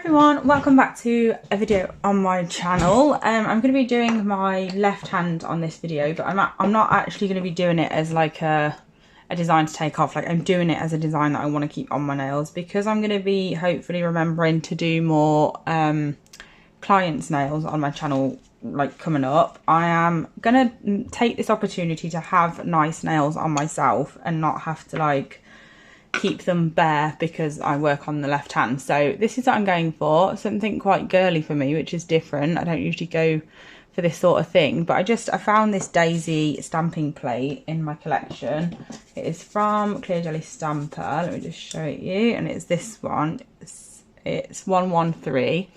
everyone, welcome back to a video on my channel. I'm going to be doing my left hand on this video, but I'm not actually going to be doing it as like a design to take off. Like, I'm doing it as a design that I want to keep on my nails, because I'm going to be hopefully remembering to do more clients' nails on my channel like coming up. I am going to take this opportunity to have nice nails on myself and not have to like keep them bare because I work on the left hand. So this is what I'm going for, something quite girly for me, which is different. I don't usually go for this sort of thing, but I found this Daisy stamping plate in my collection. It is from Clear Jelly Stamper. Let me just show it you, and it's this one. It's 113,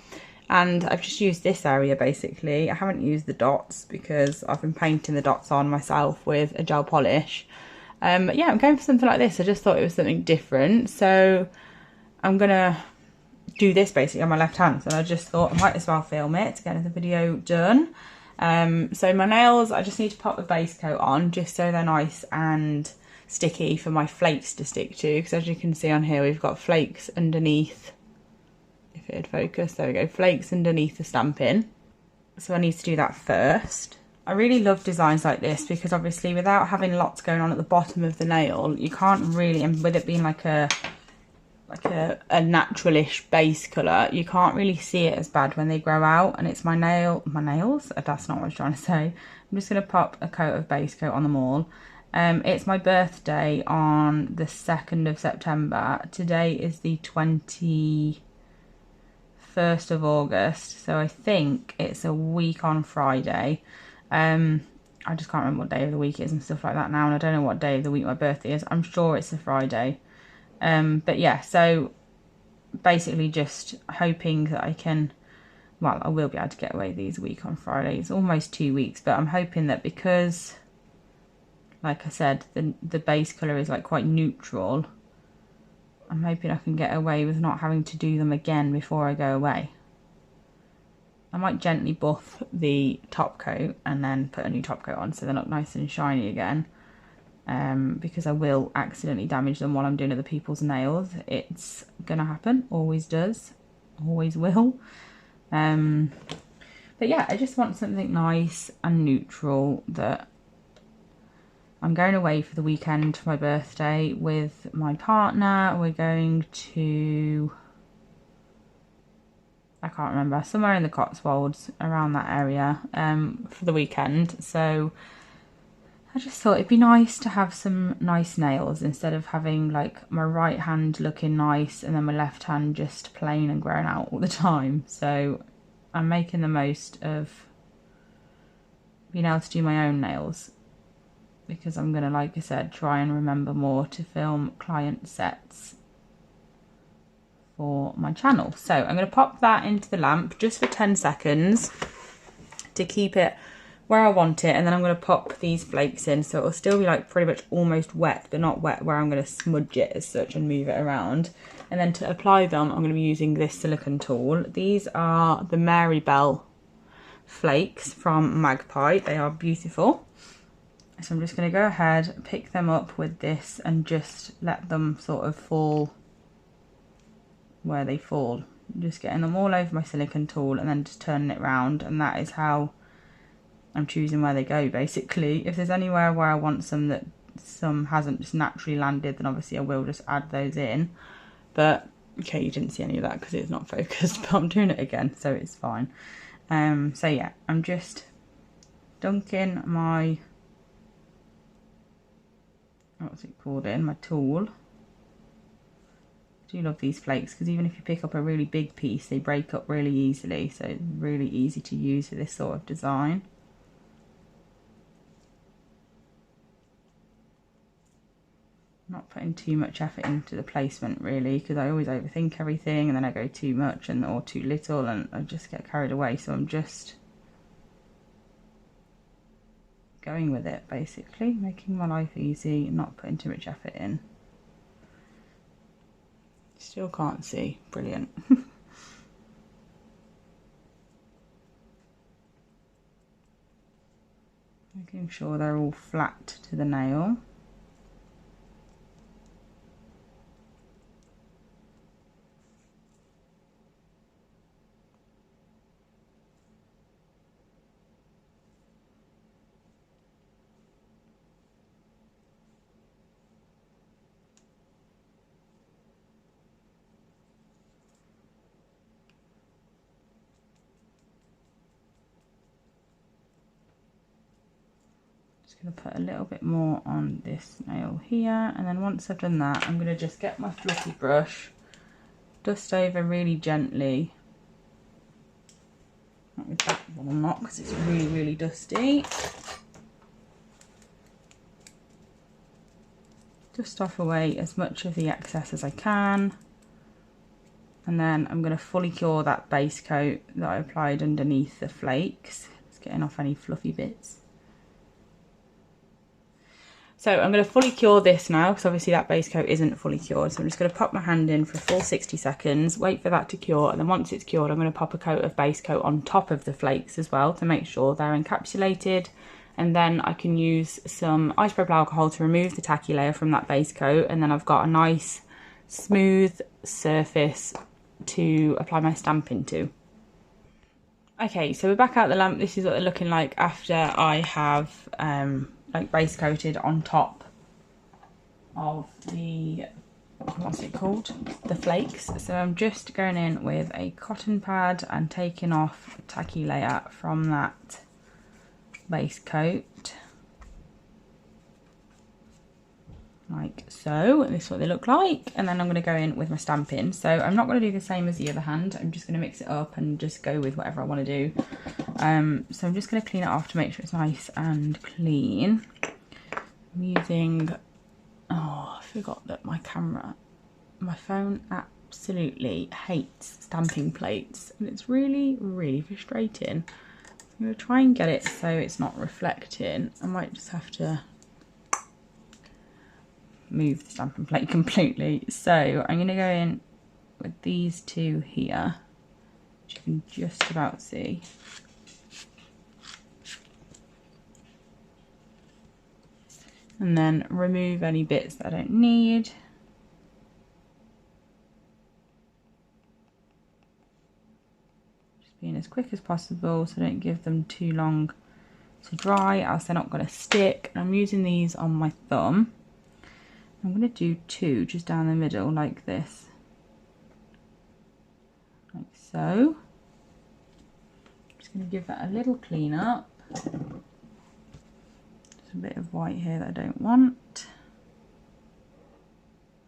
and I've just used this area basically. I haven't used the dots because I've been painting the dots on myself with a gel polish. But yeah, I'm going for something like this. I just thought it was something different, so I'm gonna do this basically on my left hand. So I just thought I might as well film it to get the video done. So my nails, I just need to pop the base coat on just so they're nice and sticky for my flakes to stick to, because as you can see on here, we've got flakes underneath. If it'd focus, there we go, flakes underneath the stamping. So I need to do that first. I really love designs like this because obviously without having lots going on at the bottom of the nail, you can't really, and with it being like a naturalish base colour, you can't really see it as bad when they grow out. And it's my nails, that's not what I was trying to say. I'm just going to pop a coat of base coat on them all. It's my birthday on the 2nd of September. Today is the 21st of August, so I think it's a week on Friday. I just can't remember what day of the week it is and stuff like that now, and I don't know what day of the week my birthday is. I'm sure it's a Friday. But yeah, so basically just hoping that I can, well, I will be able to get away these week on Friday. It's almost 2 weeks, but I'm hoping that because, like I said, the base colour is like quite neutral, I'm hoping I can get away with not having to do them again before I go away. I might gently buff the top coat and then put a new top coat on so they look nice and shiny again, because I will accidentally damage them while I'm doing other people's nails. It's gonna happen, always does, always will. But yeah, I just want something nice and neutral. That I'm going away for the weekend for my birthday with my partner. We're going to, I can't remember, somewhere in the Cotswolds, around that area, for the weekend. So I just thought it'd be nice to have some nice nails instead of having like my right hand looking nice and then my left hand just plain and growing out all the time. So I'm making the most of being able to do my own nails, because I'm gonna, like I said, try and remember more to film client sets for my channel. So I'm going to pop that into the lamp just for 10 seconds to keep it where I want it, and then I'm going to pop these flakes in so it'll still be like pretty much almost wet, but not wet where I'm going to smudge it as such and move it around. And then to apply them, I'm going to be using this silicone tool. These are the Marybelle Flakes from Magpie. They are beautiful. So I'm just going to go ahead, pick them up with this and just let them sort of fall where they fall. Just getting them all over my silicone tool and then just turning it round, and that is how I'm choosing where they go basically. If there's anywhere where I want some that some hasn't just naturally landed, then obviously I will just add those in. But okay, you didn't see any of that because it's not focused, but I'm doing it again, so it's fine. So yeah, I'm just dunking my, what's it called, in my tool. I do love these flakes because even if you pick up a really big piece, they break up really easily, so it's really easy to use for this sort of design. Not putting too much effort into the placement really, because I always overthink everything and then I go too much or too little and I just get carried away. So I'm just going with it basically, making my life easy, not putting too much effort in. Still can't see, brilliant. Making sure they're all flat to the nail. going to put a little bit more on this nail here, and then once I've done that, I'm going to just get my fluffy brush, dust over really gently. Not with that one or not, because it's really, really dusty. Dust off away as much of the excess as I can. And then I'm going to fully cure that base coat that I applied underneath the flakes. It's getting off any fluffy bits. So I'm going to fully cure this now, because obviously that base coat isn't fully cured. So I'm just going to pop my hand in for a full 60 seconds, wait for that to cure, and then once it's cured, I'm going to pop a coat of base coat on top of the flakes as well to make sure they're encapsulated. And then I can use some isopropyl alcohol to remove the tacky layer from that base coat, and then I've got a nice smooth surface to apply my stamp into. Okay, so we're back out the lamp. This is what they're looking like after I have like base coated on top of the, what's it called, the flakes. So I'm just going in with a cotton pad and taking off a tacky layer from that base coat, like so. And this is what they look like, and then I'm going to go in with my stamping. So I'm not going to do the same as the other hand, I'm just going to mix it up and just go with whatever I want to do. So I'm just going to clean it off to make sure it's nice and clean. I'm using, oh, I forgot that my phone absolutely hates stamping plates, and it's really, really frustrating. I'm going to try and get it so it's not reflecting. I might just have to move the stamping plate completely. So I'm going to go in with these two here, which you can just about see. And then remove any bits that I don't need. Just being as quick as possible so I don't give them too long to dry, else they're not going to stick. I'm using these on my thumb. I'm going to do two just down the middle like this. Like so. Just going to give that a little clean up. A bit of white here that I don't want,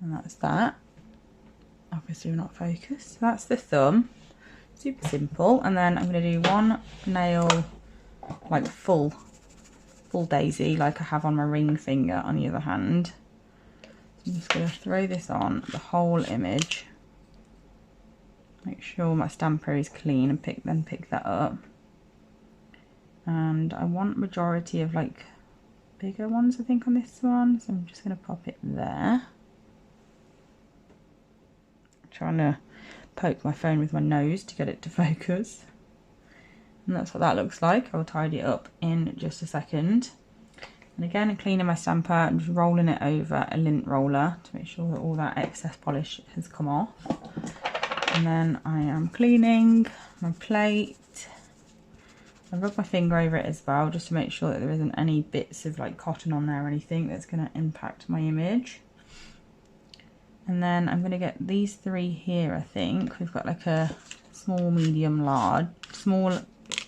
and that's that. Obviously we're not focused. So that's the thumb, super simple. And then I'm going to do one nail like full daisy like I have on my ring finger on the other hand. So I'm just going to throw this on the whole image, make sure my stamper is clean, and pick that up. And I want majority of like bigger ones I think on this one, so I'm just going to pop it there. I'm trying to poke my phone with my nose to get it to focus, and that's what that looks like. I'll tidy it up in just a second. And again, I'm cleaning my stamper and just rolling it over a lint roller to make sure that all that excess polish has come off. And then I am cleaning my plate. I rub my finger over it as well, just to make sure that there isn't any bits of like cotton on there or anything that's going to impact my image. And then I'm going to get these three here, I think. We've got like a small, medium, large, small,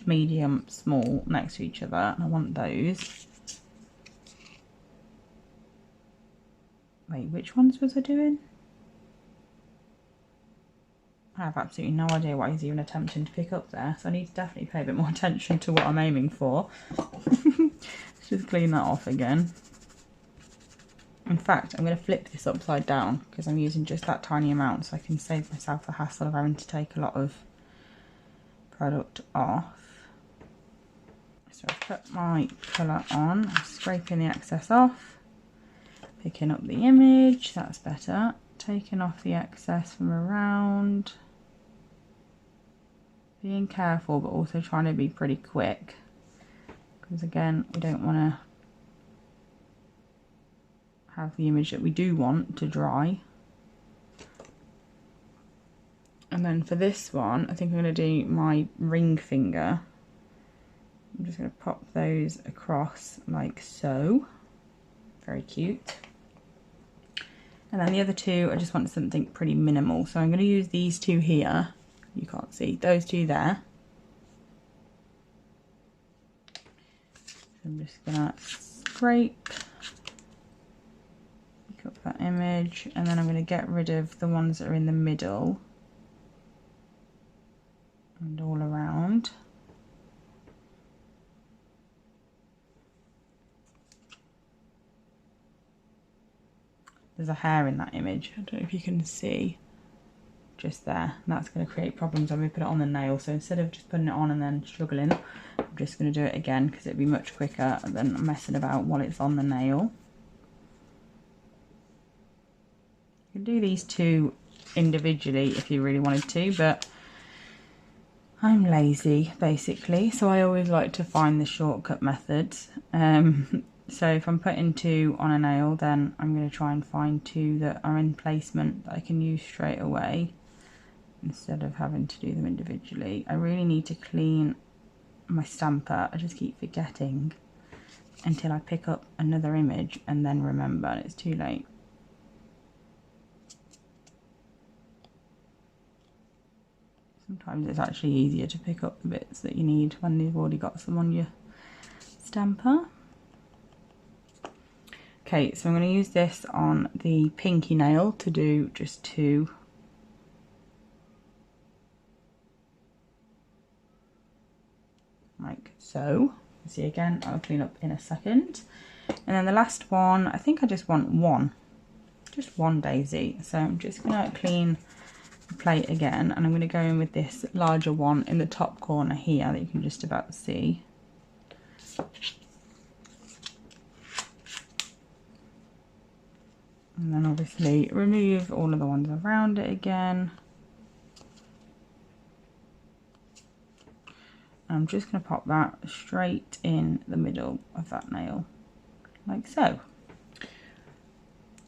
medium, small next to each other, and I want those. Wait, which ones was I doing? I have absolutely no idea what he's even attempting to pick up there, so I need to definitely pay a bit more attention to what I'm aiming for. Let's just clean that off again. In fact, I'm going to flip this upside down because I'm using just that tiny amount, so I can save myself the hassle of having to take a lot of product off. So I've put my colour on, I'm scraping the excess off, picking up the image, that's better, taking off the excess from around. Being careful, but also trying to be pretty quick, because again, we don't want to have the image that we do want to dry. And then for this one, I think I'm going to do my ring finger. I'm just going to pop those across like so. Very cute. And then the other two, I just want something pretty minimal. So I'm going to use these two here. You can't see those two there. So I'm just going to scrape, pick up that image, and then I'm going to get rid of the ones that are in the middle and all around. There's a hair in that image, I don't know if you can see, just there, and that's going to create problems when we put it on the nail. So instead of just putting it on and then struggling, I'm just going to do it again because it'd be much quicker than messing about while it's on the nail. You can do these two individually if you really wanted to, but I'm lazy basically, so I always like to find the shortcut methods. So if I'm putting two on a nail, then I'm going to try and find two that are in placement that I can use straight away instead of having to do them individually. I really need to clean my stamper. I just keep forgetting until I pick up another image and then remember, and it's too late. Sometimes it's actually easier to pick up the bits that you need when you've already got some on your stamper. Okay, so I'm going to use this on the pinky nail to do just two. Like so. See again, I'll clean up in a second. And then the last one, I think I just want just one daisy. So I'm just going to clean the plate again, and I'm going to go in with this larger one in the top corner here that you can just about see. And then obviously remove all of the ones around it again. I'm just going to pop that straight in the middle of that nail, like so.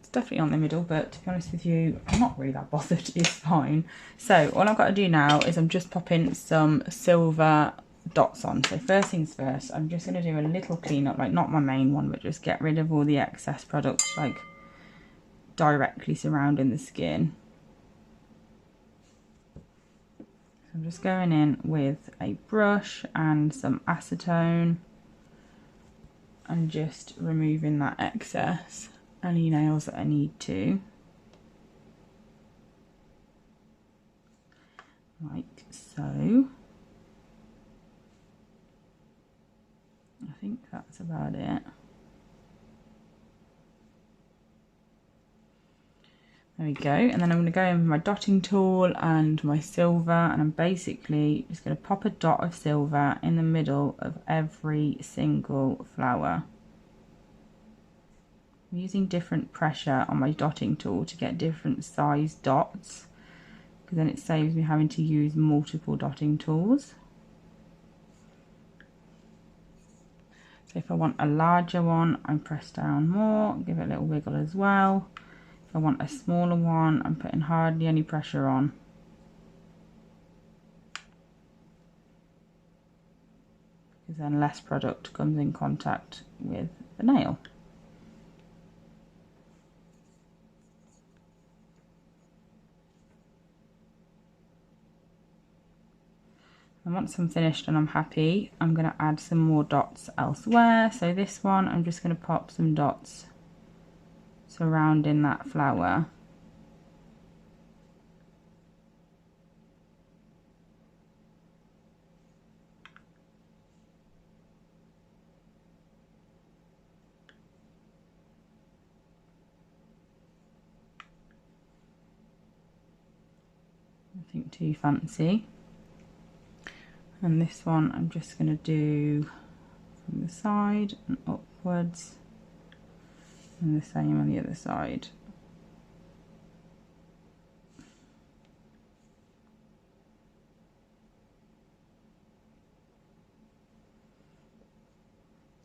It's definitely on the middle, but to be honest with you, I'm not really that bothered, it's fine. So all I've got to do now is I'm just popping some silver dots on. So first things first, I'm just going to do a little cleanup, like not my main one, but just get rid of all the excess products like directly surrounding the skin. So I'm just going in with a brush and some acetone and just removing that excess, any nails that I need to, like so. I think that's about it. There we go, and then I'm going to go in with my dotting tool and my silver, and I'm basically just going to pop a dot of silver in the middle of every single flower. I'm using different pressure on my dotting tool to get different size dots, because then it saves me having to use multiple dotting tools. So if I want a larger one, I press down more, give it a little wiggle as well. If I want a smaller one, I'm putting hardly any pressure on. Because then less product comes in contact with the nail. And once I'm finished and I'm happy, I'm going to add some more dots elsewhere. So this one, I'm just going to pop some dots surrounding that flower. Nothing too fancy. And this one I'm just going to do from the side and upwards, and the same on the other side.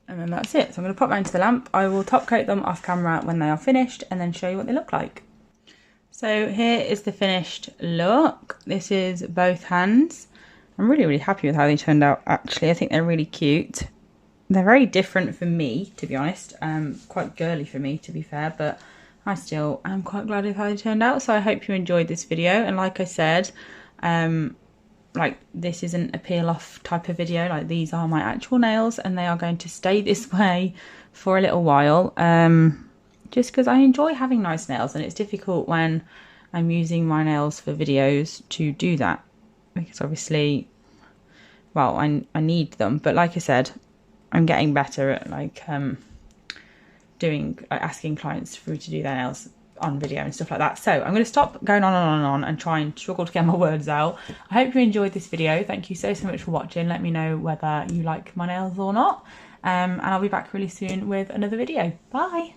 And then that's it. So I'm going to pop that into the lamp. I will top coat them off camera when they are finished and then show you what they look like. So here is the finished look. This is both hands. I'm really happy with how they turned out actually. I think they're really cute. They're very different for me, to be honest. Quite girly for me, to be fair, but I still am quite glad with how they turned out. So I hope you enjoyed this video, and like I said, like, this isn't a peel off type of video. Like, these are my actual nails and they are going to stay this way for a little while, just because I enjoy having nice nails, and it's difficult when I'm using my nails for videos to do that, because obviously, well, I need them. But like I said, I'm getting better at like asking clients to do their nails on video and stuff like that. So I'm going to stop going on and try and struggle to get my words out. I hope you enjoyed this video. Thank you so much for watching. Let me know whether you like my nails or not, and I'll be back really soon with another video. Bye.